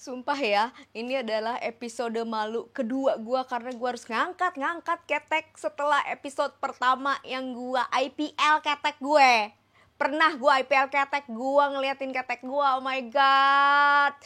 Sumpah ya, ini adalah episode malu kedua gue karena gue harus ngangkat ketek setelah episode pertama yang gue IPL ketek gue. Pernah gue IPL ketek, gue ngeliatin ketek gue, oh my god.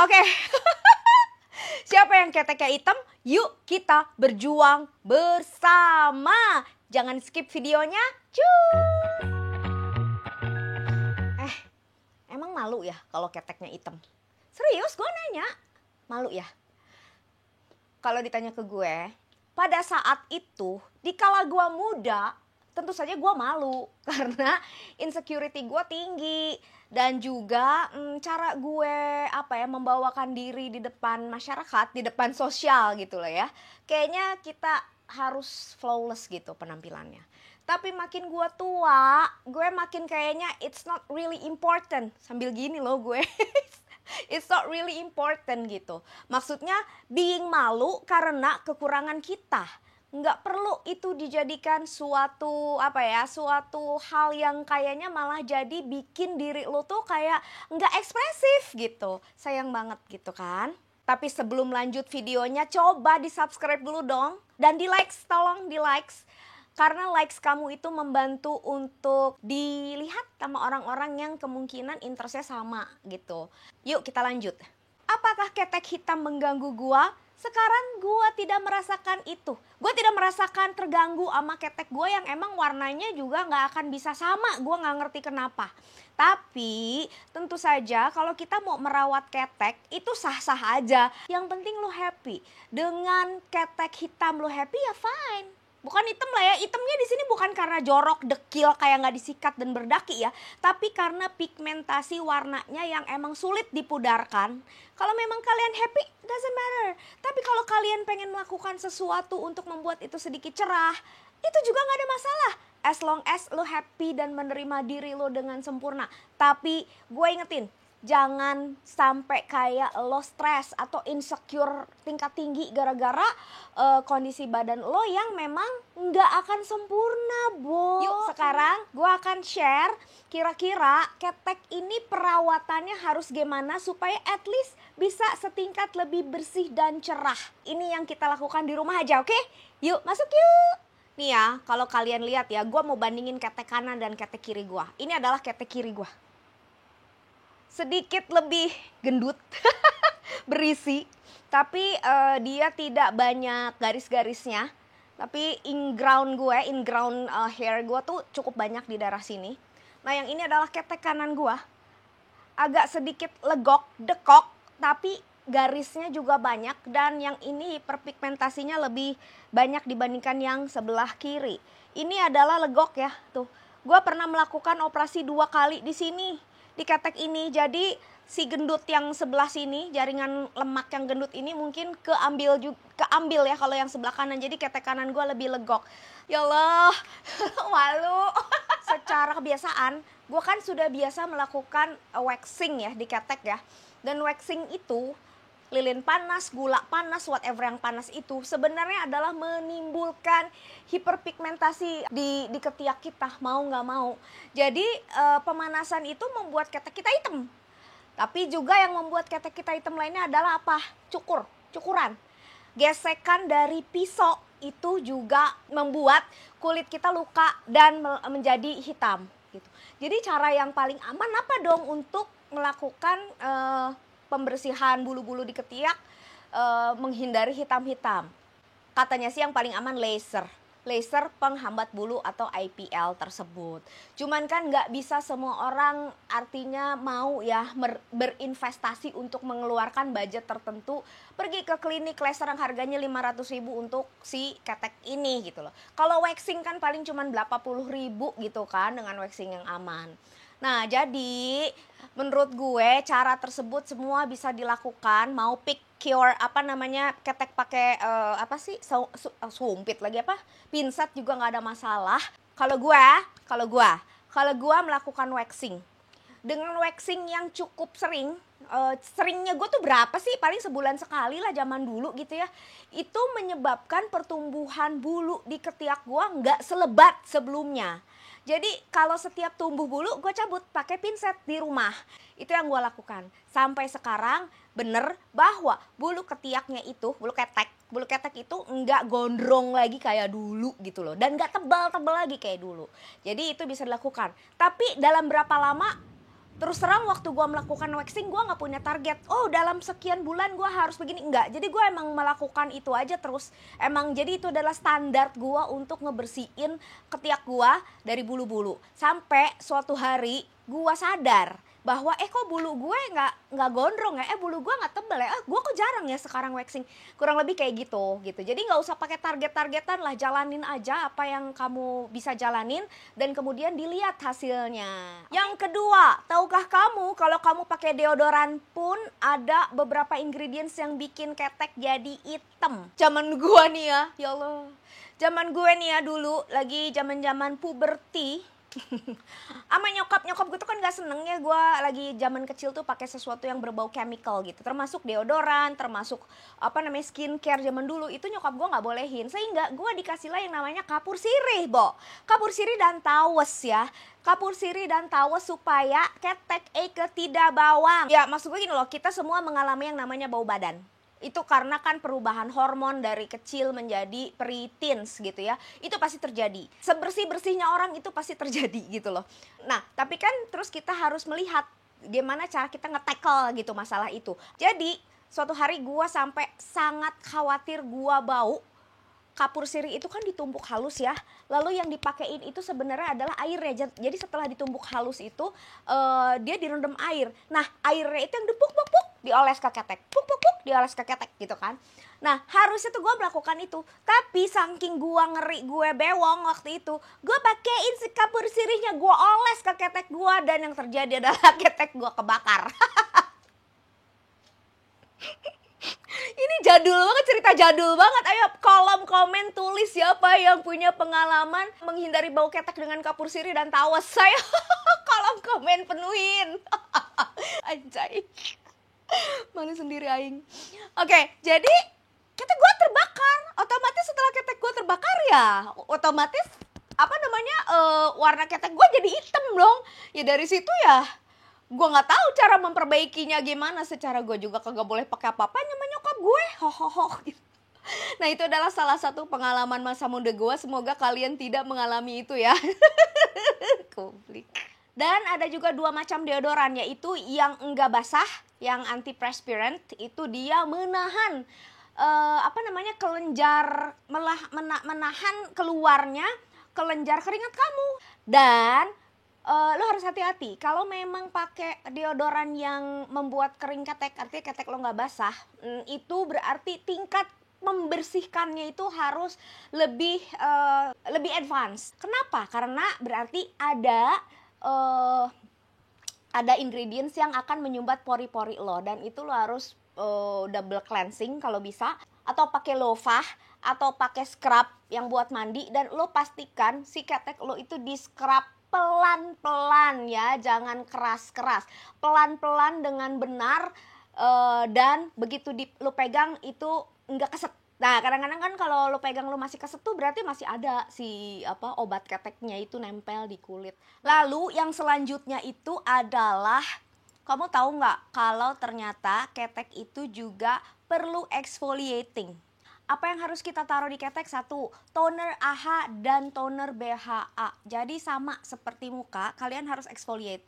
Oke. Siapa yang keteknya hitam? Yuk kita berjuang bersama. Jangan skip videonya. Emang malu ya kalau keteknya hitam? Serius, gue nanya. Malu ya? Kalau ditanya ke gue, pada saat itu, dikala gue muda, tentu saja gue malu. Karena insecurity gue tinggi. Dan juga cara gue membawakan diri di depan masyarakat, di depan sosial gitu lah ya. Kayaknya kita harus flawless gitu penampilannya. Tapi makin gue tua, gue makin kayaknya it's not really important. Sambil gini loh gue. It's not really important gitu. Maksudnya being malu karena kekurangan kita. Nggak perlu itu dijadikan suatu hal yang kayaknya malah jadi bikin diri lo tuh kayak nggak ekspresif gitu. Sayang banget gitu kan. Tapi sebelum lanjut videonya, coba di subscribe dulu dong. Dan di likes, tolong di likes. Karena likes kamu itu membantu untuk dilihat sama orang-orang yang kemungkinan interestnya sama gitu. Yuk kita lanjut. Apakah ketek hitam mengganggu gua? Sekarang gua tidak merasakan itu. Gua tidak merasakan terganggu sama ketek gua yang emang warnanya juga gak akan bisa sama. Gua gak ngerti kenapa. Tapi tentu saja kalau kita mau merawat ketek itu sah-sah aja. Yang penting lu happy. Dengan ketek hitam lu happy ya fine. Bukan hitam lah ya, hitamnya di sini bukan karena jorok, dekil, kayak nggak disikat dan berdaki ya. Tapi karena pigmentasi warnanya yang emang sulit dipudarkan. Kalau memang kalian happy, doesn't matter. Tapi kalau kalian pengen melakukan sesuatu untuk membuat itu sedikit cerah, itu juga nggak ada masalah. As long as lo happy dan menerima diri lo dengan sempurna. Tapi gue ingetin, jangan sampai kayak lo stres atau insecure tingkat tinggi gara-gara kondisi badan lo yang memang nggak akan sempurna, Bo. Yuk sekarang gue akan share kira-kira ketek ini perawatannya harus gimana supaya at least bisa setingkat lebih bersih dan cerah. Ini yang kita lakukan di rumah aja, oke? Yuk masuk yuk. Nih ya, kalau kalian lihat ya, gue mau bandingin ketek kanan dan ketek kiri gue. Ini adalah ketek kiri gue. Sedikit lebih gendut, berisi, tapi dia tidak banyak garis-garisnya. Tapi inground hair gue tuh cukup banyak di daerah sini. Nah yang ini adalah ketek kanan gue, agak sedikit legok, dekok, tapi garisnya juga banyak. Dan yang ini hiperpigmentasinya lebih banyak dibandingkan yang sebelah kiri. Ini adalah legok ya, tuh. Gue pernah melakukan operasi 2 kali di sini. Di ketek ini, jadi si gendut yang sebelah sini, jaringan lemak yang gendut ini mungkin keambil ya kalau yang sebelah kanan. Jadi ketek kanan gue lebih legok. Ya Allah, malu. Secara kebiasaan, gue kan sudah biasa melakukan waxing ya di ketek ya. Dan waxing itu, lilin panas, gula panas, whatever yang panas itu sebenarnya adalah menimbulkan hiperpigmentasi di ketiak kita, mau nggak mau. Jadi pemanasan itu membuat ketek kita hitam. Tapi juga yang membuat ketek kita hitam lainnya adalah apa? Cukuran. Gesekan dari pisau itu juga membuat kulit kita luka dan menjadi hitam. Gitu. Jadi cara yang paling aman apa dong untuk melakukan pembersihan bulu-bulu di ketiak, menghindari hitam-hitam. Katanya sih yang paling aman laser penghambat bulu atau IPL tersebut. Cuman kan nggak bisa semua orang artinya mau ya berinvestasi untuk mengeluarkan budget tertentu. Pergi ke klinik laser yang harganya 500.000 untuk si ketek ini gitu loh. Kalau waxing kan paling cuman 80.000 gitu kan dengan waxing yang aman. Nah jadi menurut gue cara tersebut semua bisa dilakukan. Mau pick cure ketek pakai sumpit lagi pinset juga nggak ada masalah. Kalau gue melakukan waxing dengan waxing yang cukup sering, seringnya gue tuh berapa sih, paling sebulan sekali lah zaman dulu gitu ya. Itu menyebabkan pertumbuhan bulu di ketiak gue nggak selebat sebelumnya. Jadi kalau setiap tumbuh bulu gue cabut pakai pinset di rumah. Itu yang gue lakukan. Sampai sekarang bener bahwa bulu ketiaknya itu, bulu ketek itu nggak gondrong lagi kayak dulu gitu loh. Dan nggak tebal-tebal lagi kayak dulu. Jadi itu bisa dilakukan. Tapi dalam berapa lama? Terus terang waktu gue melakukan waxing gue gak punya target. Oh dalam sekian bulan gue harus begini. Enggak, jadi gue emang melakukan itu aja terus. Emang jadi itu adalah standar gue untuk ngebersihin ketiak gue dari bulu-bulu. Sampai suatu hari gue sadar bahwa kok bulu gue nggak gondrong ya, bulu gue nggak tebel ya, gue kok jarang ya sekarang waxing. Kurang lebih kayak gitu. Jadi nggak usah pakai target-targetan lah, jalanin aja apa yang kamu bisa jalanin dan kemudian dilihat hasilnya. Yang kedua, tahukah kamu kalau kamu pakai deodoran pun ada beberapa ingredients yang bikin ketek jadi hitam. Zaman gue nih ya Allah. Zaman gue nih ya dulu lagi zaman puberti. Ama nyokap gue tuh kan gak seneng ya gue lagi zaman kecil tuh pakai sesuatu yang berbau chemical gitu, termasuk deodoran, termasuk skincare zaman dulu itu nyokap gue nggak bolehin, sehingga gue dikasih lah yang namanya kapur sirih, kapur sirih dan tawes ya. Kapur sirih dan tawes supaya ketek tidak bawang. Ya maksud gue gini loh, kita semua mengalami yang namanya bau badan. Itu karena kan perubahan hormon dari kecil menjadi pre-teens gitu ya. Itu pasti terjadi. Sebersih-bersihnya orang itu pasti terjadi gitu loh. Nah, tapi kan terus kita harus melihat gimana cara kita nge-tackle gitu masalah itu. Jadi, suatu hari gua sampai sangat khawatir gua bau. Kapur sirih itu kan ditumbuk halus ya. Lalu yang dipakein itu sebenarnya adalah airnya. Jadi setelah ditumbuk halus itu dia direndam air. Nah airnya itu yang dipuk-puk dioles ke ketek. Puk-puk dioles ke ketek gitu kan. Nah harusnya tuh gue melakukan itu. Tapi saking gue ngeri, gue bewong waktu itu, gue pakein si kapur sirihnya, gue oles ke ketek gue. Dan yang terjadi adalah ketek gue kebakar. Ini jadul banget, cerita jadul banget. Ayo kolom komen tulis siapa yang punya pengalaman menghindari bau ketek dengan kapur sirih dan tawes. Saya kolom komen penuhin. Anjay. Malu sendiri aing. Oke, jadi ketek gue terbakar. Otomatis setelah ketek gue terbakar ya, otomatis warna ketek gue jadi hitam dong. Ya dari situ ya gue nggak tahu cara memperbaikinya gimana. Secara gue juga kagak boleh pakai apa-apa sama nyokap gue, hohoho gitu. Nah itu adalah salah satu pengalaman masa muda gue. Semoga kalian tidak mengalami itu ya. Komplik. Dan ada juga dua macam deodoran, yaitu yang enggak basah, yang antiperspirant. Itu dia menahan kelenjar, menahan keluarnya kelenjar keringat kamu. Dan lo harus hati-hati kalau memang pakai deodoran yang membuat kering ketek, artinya ketek lo nggak basah, itu berarti tingkat membersihkannya itu harus lebih advance. Kenapa? Karena berarti ada ingredients yang akan menyumbat pori-pori lo, dan itu lo harus double cleansing kalau bisa, atau pakai loofah atau pakai scrub yang buat mandi, dan lo pastikan si ketek lo itu di scrub pelan-pelan ya, jangan keras-keras, pelan-pelan dengan benar, dan begitu lo pegang itu enggak keset. Nah kadang-kadang kan kalau lo pegang lo masih keset tuh berarti masih ada si obat keteknya itu nempel di kulit. Lalu yang selanjutnya itu adalah, kamu tahu nggak kalau ternyata ketek itu juga perlu exfoliating. Apa yang harus kita taruh di ketek? Satu, toner AHA dan toner BHA. Jadi sama seperti muka, kalian harus exfoliate.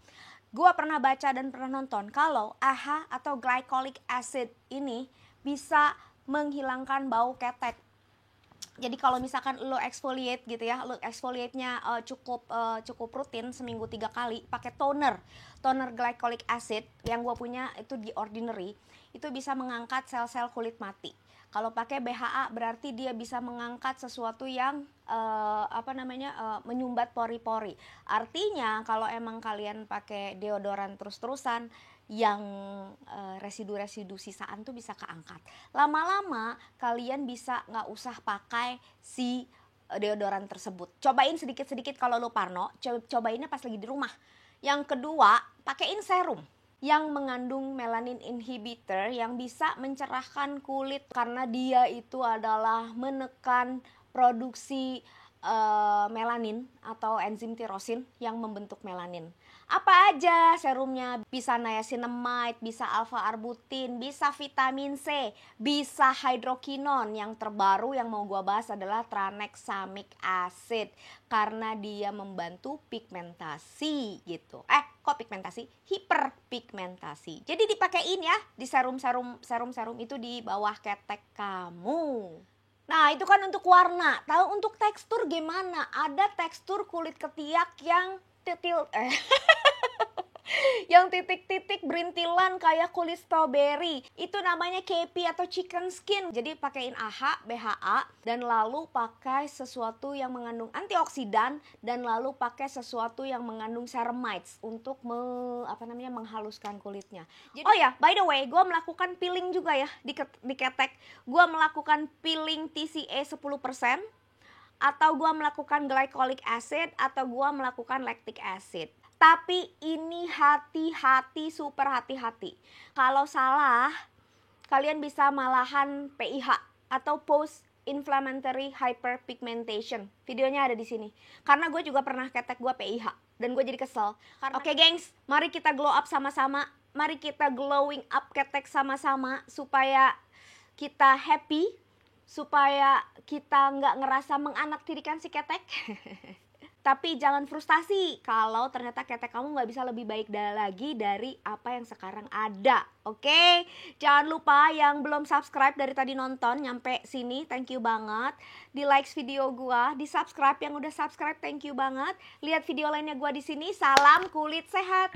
Gua pernah baca dan pernah nonton kalau AHA atau glycolic acid ini bisa menghilangkan bau ketek. Jadi kalau misalkan lo exfoliate gitu ya, lo exfoliate-nya cukup rutin, seminggu 3 kali, pakai toner glycolic acid yang gue punya itu di Ordinary, itu bisa mengangkat sel-sel kulit mati. Kalau pakai BHA berarti dia bisa mengangkat sesuatu yang menyumbat pori-pori. Artinya kalau emang kalian pakai deodoran terus-terusan, yang residu-residu sisaan tuh bisa keangkat. Lama-lama kalian bisa nggak usah pakai si deodoran tersebut. Cobain sedikit-sedikit kalau lo parno, cobainnya pas lagi di rumah. Yang kedua, pakein serum yang mengandung melanin inhibitor yang bisa mencerahkan kulit, karena dia itu adalah menekan produksi melanin atau enzim tirosin yang membentuk melanin. Apa aja serumnya? Bisa niacinamide, bisa alpha-arbutin, bisa vitamin C, bisa hydroquinone. Yang terbaru yang mau gua bahas adalah tranexamic acid karena dia membantu pigmentasi gitu. Kok pigmentasi? Hiperpigmentasi. Jadi dipakein ya di serum itu di bawah ketek kamu. Nah, itu kan untuk warna. Tahu untuk tekstur gimana? Ada tekstur kulit ketiak yang yang titik-titik berintilan kayak kulit strawberry. Itu namanya KP atau chicken skin. Jadi pakein AHA, BHA dan lalu pakai sesuatu yang mengandung antioksidan dan lalu pakai sesuatu yang mengandung ceramides untuk menghaluskan kulitnya. Jadi, oh ya, by the way, gue melakukan peeling juga ya di ketek. Gue melakukan peeling TCA 10%. Atau gue melakukan glycolic acid atau gue melakukan lactic acid. Tapi ini hati-hati, super hati-hati. Kalau salah, kalian bisa malahan PIH atau post inflammatory hyperpigmentation. Videonya ada di sini. Karena gue juga pernah ketek gue PIH dan gue jadi kesel. Oke, gengs, mari kita glow up sama-sama. Mari kita glowing up ketek sama-sama supaya kita happy, supaya kita nggak ngerasa menganaktirikan si ketek. Tapi jangan frustasi kalau ternyata ketek kamu nggak bisa lebih baik lagi dari apa yang sekarang ada. Oke? Jangan lupa yang belum subscribe dari tadi nonton nyampe sini, thank you banget. Di like video gua, di subscribe yang udah subscribe, thank you banget. Lihat video lainnya gua di sini. Salam kulit sehat.